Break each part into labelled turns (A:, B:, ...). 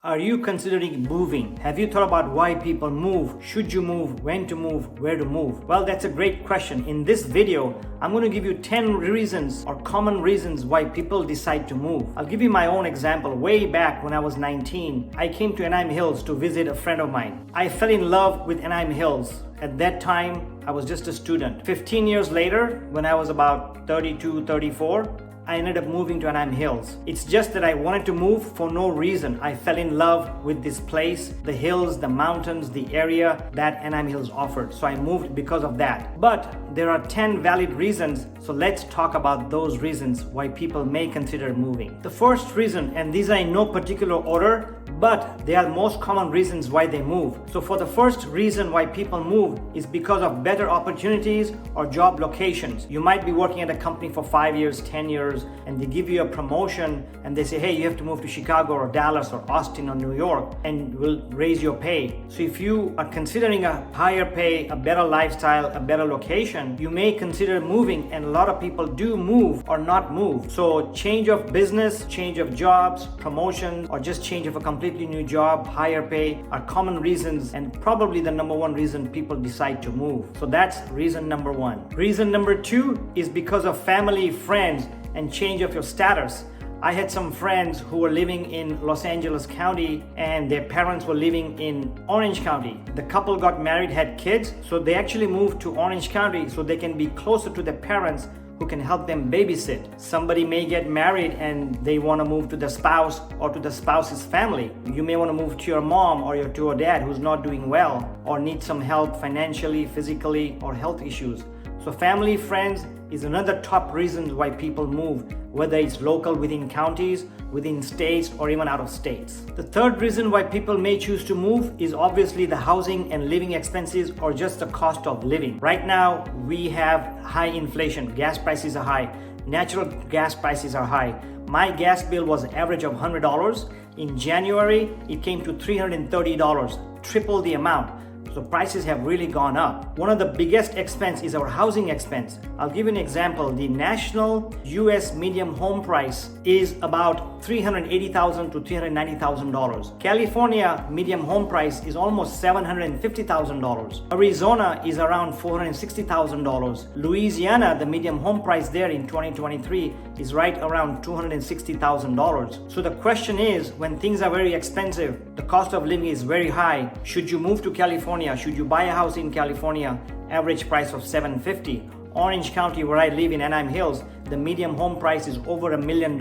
A: Are you considering moving? Have you thought about why people move? Should you move? When to move? Where to move? Well, that's a great question. In this video, I'm going to give you 10 reasons or common reasons why people decide to move. I'll give you my own example. Way back when I was 19, I came to Anaheim Hills to visit a friend of mine. I fell in love with Anaheim Hills. At that time, I was just a student. 15 years later, when I was about 32, 34, I ended up moving to Anaheim Hills. It's just that I wanted to move for no reason. I fell in love with this place, the hills, the mountains, the area that Anaheim Hills offered. So I moved because of that. But there are 10 valid reasons, so let's talk about those reasons why people may consider moving. The first reason, and these are in no particular order, but they are most common reasons why they move. So for the first reason why people move is because of better opportunities or job locations. You might be working at a company for 5 years, 10 years, and they give you a promotion and they say, hey, you have to move to Chicago or Dallas or Austin or New York and we'll raise your pay. So if you are considering a higher pay, a better lifestyle, a better location, you may consider moving, and a lot of people do move or not move. So change of business, change of jobs, promotions, or just change of a completely new job, higher pay are common reasons and probably the number one reason people decide to move. So that's reason number one. Reason number two is because of family, friends, and change of your status. I had some friends who were living in Los Angeles County and their parents were living in Orange County. The couple got married, had kids, so they actually moved to Orange County so they can be closer to their parents who can help them babysit. Somebody may get married and they want to move to the spouse or to the spouse's family. You may want to move to your mom or to your dad who's not doing well or needs some help financially, physically, or health issues. So family, friends is another top reason why people move, whether it's local within counties, within states, or even out of states. The third reason why people may choose to move is obviously the housing and living expenses or just the cost of living. Right now, we have high inflation. Gas prices are high. Natural gas prices are high. My gas bill was an average of $100. In January, it came to $330, triple the amount. So prices have really gone up. One of the biggest expense is our housing expense. I'll give you an example. The national US median home price is about $380,000 to $390,000. California median home price is almost $750,000. Arizona is around $460,000. Louisiana, the median home price there in 2023 is right around $260,000. So the question is, when things are very expensive, the cost of living is very high, should you move to California? Should you buy a house in California? Average price of $750,000. Orange County, where I live in Anaheim Hills, the median home price is over $1 million.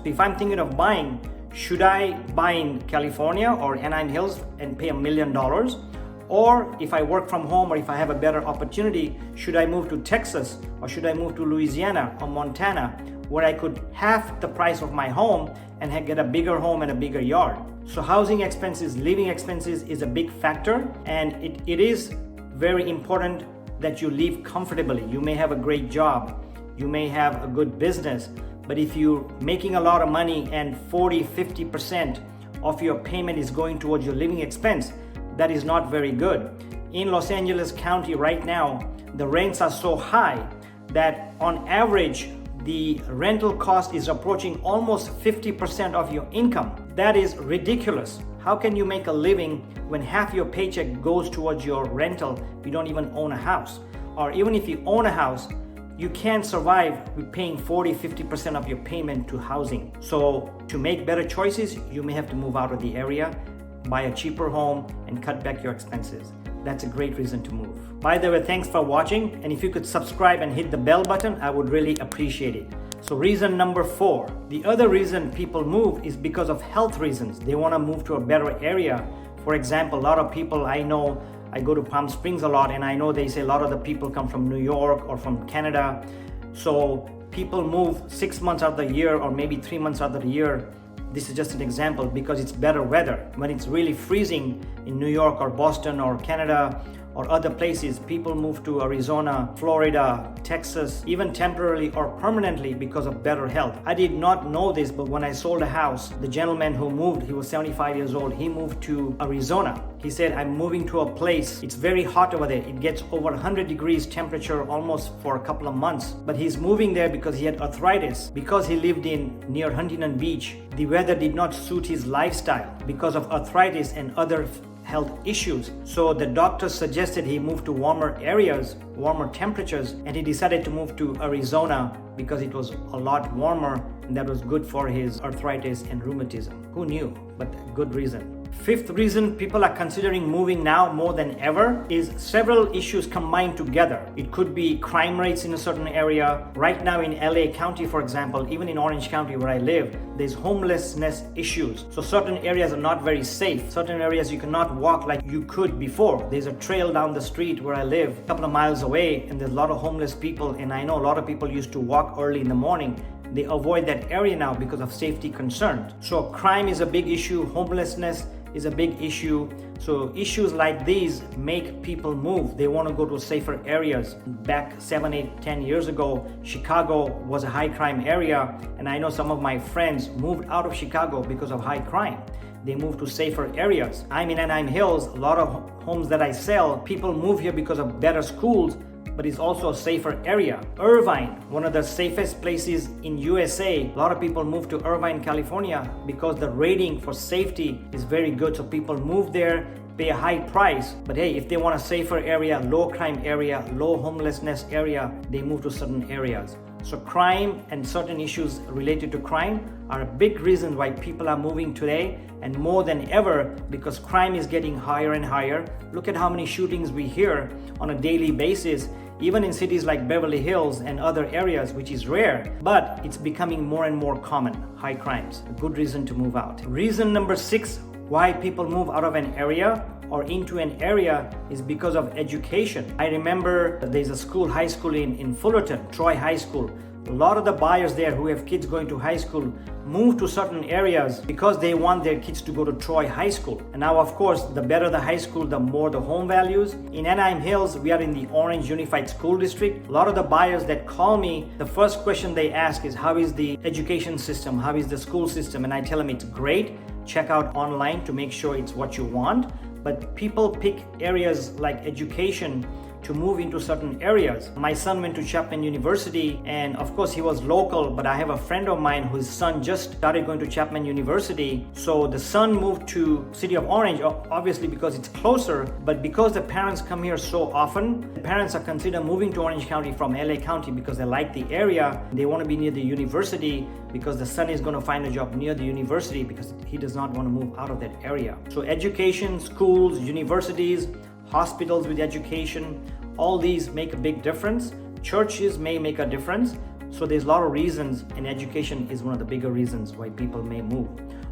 A: If I'm thinking of buying, should I buy in California or Anaheim Hills and pay $1 million? Or if I work from home or if I have a better opportunity, should I move to Texas or should I move to Louisiana or Montana, where I could half the price of my home and get a bigger home and a bigger yard? So housing expenses, living expenses is a big factor, and it is very important that you live comfortably. You may have a great job, you may have a good business, but if you're making a lot of money and 40-50% of your payment is going towards your living expense, that is not very good. In Los Angeles County right now, the rents are so high that on average, the rental cost is approaching almost 50% of your income. That is ridiculous. How can you make a living when half your paycheck goes towards your rental if you don't even own a house? Or even if you own a house, you can't survive with paying 40-50% of your payment to housing. So to make better choices, you may have to move out of the area, buy a cheaper home, and cut back your expenses. That's a great reason to move. By the way, thanks for watching, and if you could subscribe and hit the bell button, I would really appreciate it. So reason number 4, the other reason people move is because of health reasons. They want to move to a better area. For example, a lot of people I know, I go to Palm Springs a lot, and I know they say a lot of the people come from New York or from Canada. So people move 6 months out of the year or maybe 3 months out of the year. This is just an example because it's better weather. When it's really freezing in New York or Boston or Canada or other places. People move to Arizona, Florida, Texas, even temporarily or permanently because of better health. I did not know this, but when I sold a house, the gentleman who moved, he was 75 years old, he moved to Arizona. He said, I'm moving to a place, it's very hot over there. It gets over 100 degrees temperature almost for a couple of months. But he's moving there because he had arthritis. Because he lived near Huntington Beach, the weather did not suit his lifestyle because of arthritis and other health issues. So the doctor suggested he move to warmer areas, warmer temperatures, and he decided to move to Arizona because it was a lot warmer and that was good for his arthritis and rheumatism. Who knew? But good reason. Fifth reason people are considering moving now more than ever is several issues combined together. It could be crime rates in a certain area. Right now in LA County, for example, even in Orange County where I live, there's homelessness issues. So certain areas are not very safe. Certain areas you cannot walk like you could before. There's a trail down the street where I live, a couple of miles away, and there's a lot of homeless people. And I know a lot of people used to walk early in the morning. They avoid that area now because of safety concerns. So crime is a big issue. Homelessness is a big issue. So issues like these make people move. They want to go to safer areas. Back 7, 8, 10 years ago, Chicago was a high crime area, and I know some of my friends moved out of Chicago because of high crime. They move to safer areas. I'm in Anaheim Hills. A lot of homes that I sell, people move here because of better schools, but it's also a safer area. Irvine, one of the safest places in USA. A lot of people move to Irvine, California because the rating for safety is very good. So people move there, pay a high price. But hey, if they want a safer area, low crime area, low homelessness area, they move to certain areas. So crime and certain issues related to crime are a big reason why people are moving today, and more than ever because crime is getting higher and higher. Look at how many shootings we hear on a daily basis, even in cities like Beverly Hills and other areas, which is rare, but it's becoming more and more common, high crimes. A good reason to move out. Reason number 6 why people move out of an area or into an area is because of education. I remember there's a school, high school in Fullerton, Troy High School. A lot of the buyers there who have kids going to high school move to certain areas because they want their kids to go to Troy High School. And now, of course, the better the high school, the more the home values. In Anaheim Hills, we are in the Orange Unified School District. A lot of the buyers that call me, the first question they ask is, how is the education system? How is the school system? And I tell them it's great. Check out online to make sure it's what you want. But people pick areas like education to move into certain areas. My son went to Chapman University, and of course he was local, but I have a friend of mine whose son just started going to Chapman University. So the son moved to City of Orange, obviously because it's closer, but because the parents come here so often, the parents are considering moving to Orange County from LA County because they like the area. They want to be near the university because the son is going to find a job near the university because he does not want to move out of that area. So education, schools, universities, hospitals with education, all these make a big difference. Churches may make a difference. So there's a lot of reasons, and education is one of the bigger reasons why people may move.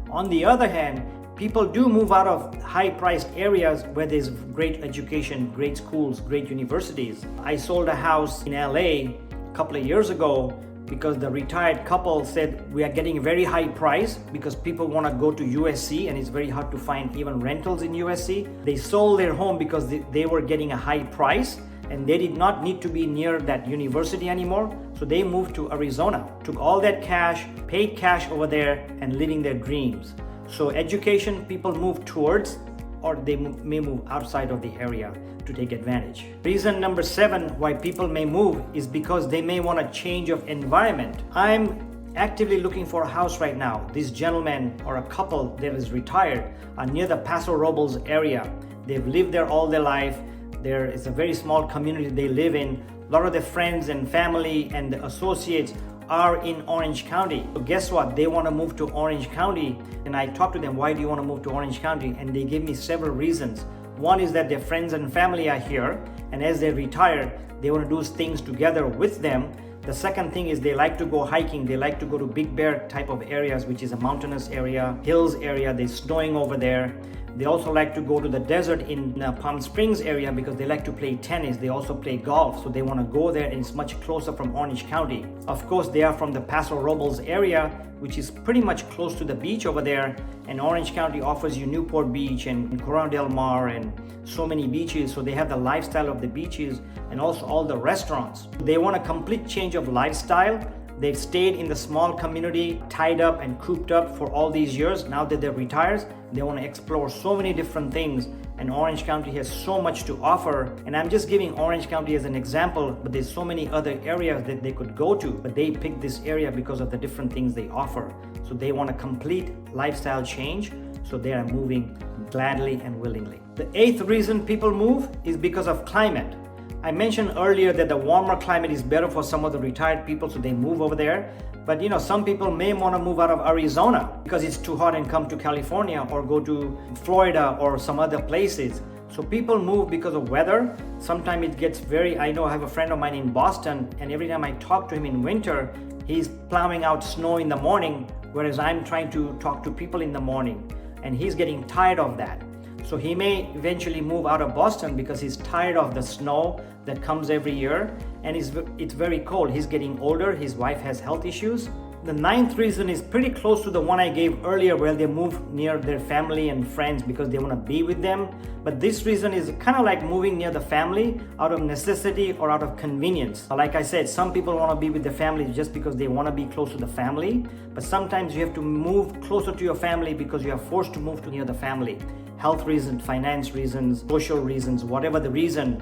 A: On the other hand, people do move out of high-priced areas where there's great education, great schools, great universities. I sold a house in LA a couple of years ago because the retired couple said we are getting a very high price because people want to go to USC and it's very hard to find even rentals in USC. They sold their home because they were getting a high price and they did not need to be near that university anymore. So they moved to Arizona, took all that cash, paid cash over there and living their dreams. So education, people move towards, or they may move outside of the area to take advantage. Reason number 7 why people may move is because they may want a change of environment. I'm actively looking for a house right now. This gentleman or a couple that is retired are near the Paso Robles area. They've lived there all their life. There is a very small community they live in. A lot of their friends and family and the associates are in Orange County. So guess what? They want to move to Orange County. And I talked to them, why do you want to move to Orange County? And they gave me several reasons. One is that their friends and family are here, and as they retire, they want to do things together with them. The second thing is they like to go hiking. They like to go to Big Bear type of areas, which is a mountainous area, hills area. They're snowing over there. They also like to go to the desert in Palm Springs area because they like to play tennis. They also play golf, so they want to go there, and it's much closer from Orange County. Of course, they are from the Paso Robles area, which is pretty much close to the beach over there, and Orange County offers you Newport Beach and Corona del Mar and so many beaches, so they have the lifestyle of the beaches and also all the restaurants. They want a complete change of lifestyle. They've stayed in the small community, tied up and cooped up for all these years. Now that they're retired, they want to explore so many different things, and Orange County has so much to offer. And I'm just giving Orange County as an example, but there's so many other areas that they could go to, but they picked this area because of the different things they offer. So they want a complete lifestyle change, so they are moving gladly and willingly. The 8th reason people move is because of climate. I mentioned earlier that the warmer climate is better for some of the retired people, so they move over there. But some people may want to move out of Arizona because it's too hot and come to California, or go to Florida or some other places. So people move because of weather. Sometimes it gets I know I have a friend of mine in Boston, and every time I talk to him in winter, he's plowing out snow in the morning, whereas I'm trying to talk to people in the morning, and he's getting tired of that. So he may eventually move out of Boston because he's tired of the snow that comes every year, and it's very cold. He's getting older. His wife has health issues. The 9th reason is pretty close to the one I gave earlier, where they move near their family and friends because they want to be with them. But this reason is kind of like moving near the family out of necessity or out of convenience. Like I said, some people want to be with the family just because they want to be close to the family, but sometimes you have to move closer to your family because you are forced to move to near the family. Health reasons, finance reasons, social reasons, whatever the reason,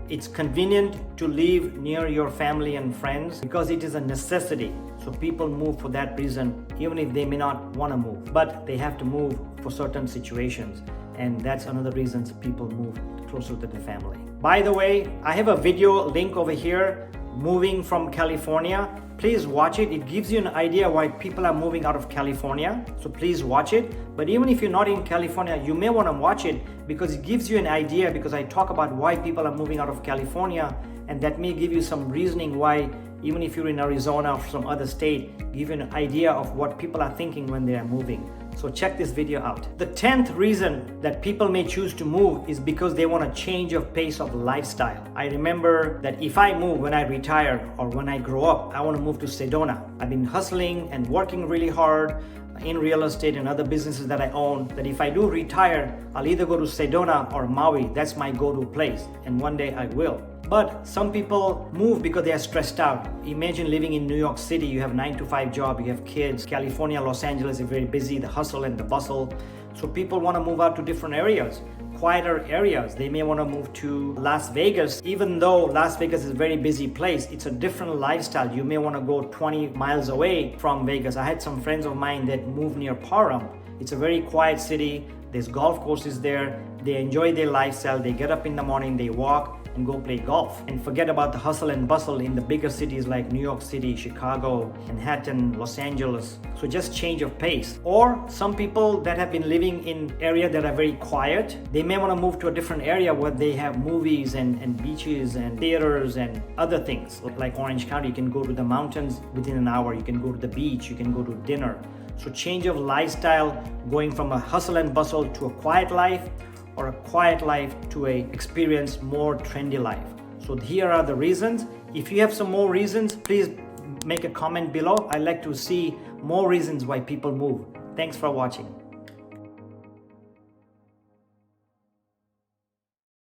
A: it's convenient to live near your family and friends because it is a necessity. So people move for that reason, even if they may not want to move, but they have to move for certain situations. And that's another reason people move closer to the family. By the way, I have a video link over here, moving from California. Please watch it. It gives you an idea why people are moving out of California. So please watch it. But even if you're not in California, you may want to watch it because it gives you an idea, because I talk about why people are moving out of California, and that may give you some reasoning why, even if you're in Arizona or some other state, give you an idea of what people are thinking when they are moving. So check this video out. The 10th reason that people may choose to move is because they want a change of pace of lifestyle. I remember that if I move when I retire or when I grow up, I want to move to Sedona. I've been hustling and working really hard in real estate and other businesses that I own, that if I do retire, I'll either go to Sedona or Maui. That's my go-to place, and one day I will. But some people move because they are stressed out. Imagine living in New York City. You have a 9-to-5 job, you have kids. California, Los Angeles is very busy, the hustle and the bustle. So people want to move out to different areas, quieter areas. They may want to move to Las Vegas. Even though Las Vegas is a very busy place, it's a different lifestyle. You may want to go 20 miles away from Vegas. I had some friends of mine that moved near Parham. It's a very quiet city. There's golf courses there. They enjoy their lifestyle. They get up in the morning, they walk and go play golf, and forget about the hustle and bustle in the bigger cities like New York City, Chicago, Manhattan, Los Angeles. So just change of pace. Or some people that have been living in areas that are very quiet, they may want to move to a different area where they have movies and beaches and theaters and other things. Like Orange County, you can go to the mountains within an hour, you can go to the beach, you can go to dinner. So change of lifestyle, going from a hustle and bustle to a quiet life, or a quiet life to a experience more trendy life. So here are the reasons. If you have some more reasons, please make a comment below. I'd like to see more reasons why people move. Thanks for watching.